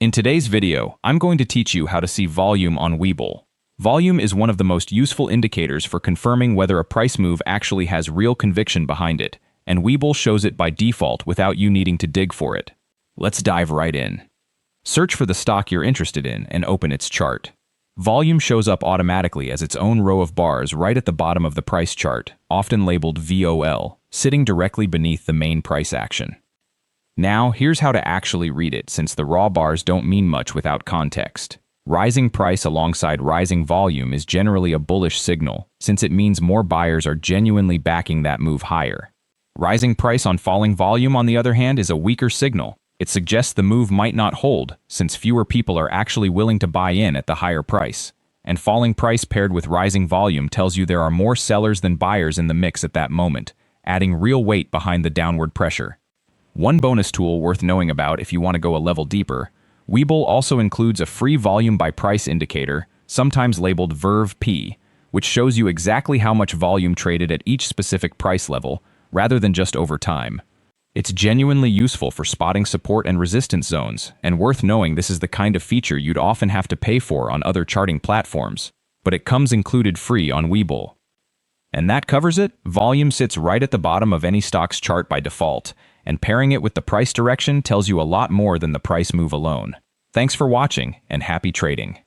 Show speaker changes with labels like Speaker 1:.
Speaker 1: In today's video, I'm going to teach you how to see volume on Webull. Volume is one of the most useful indicators for confirming whether a price move actually has real conviction behind it, and Webull shows it by default without you needing to dig for it. Let's dive right in. Search for the stock you're interested in and open its chart. Volume shows up automatically as its own row of bars right at the bottom of the price chart, often labeled VOL, sitting directly beneath the main price action. Now, here's how to actually read it, since the raw bars don't mean much without context. Rising price alongside rising volume is generally a bullish signal, since it means more buyers are genuinely backing that move higher. Rising price on falling volume, on the other hand, is a weaker signal. It suggests the move might not hold, since fewer people are actually willing to buy in at the higher price. And falling price paired with rising volume tells you there are more sellers than buyers in the mix at that moment, adding real weight behind the downward pressure. One bonus tool worth knowing about if you want to go a level deeper, Webull also includes a free volume by price indicator, sometimes labeled VERV-P, which shows you exactly how much volume traded at each specific price level, rather than just over time. It's genuinely useful for spotting support and resistance zones, and worth knowing this is the kind of feature you'd often have to pay for on other charting platforms, but it comes included free on Webull. And that covers it. Volume sits right at the bottom of any stock's chart by default, and pairing it with the price direction tells you a lot more than the price move alone. Thanks for watching, and happy trading.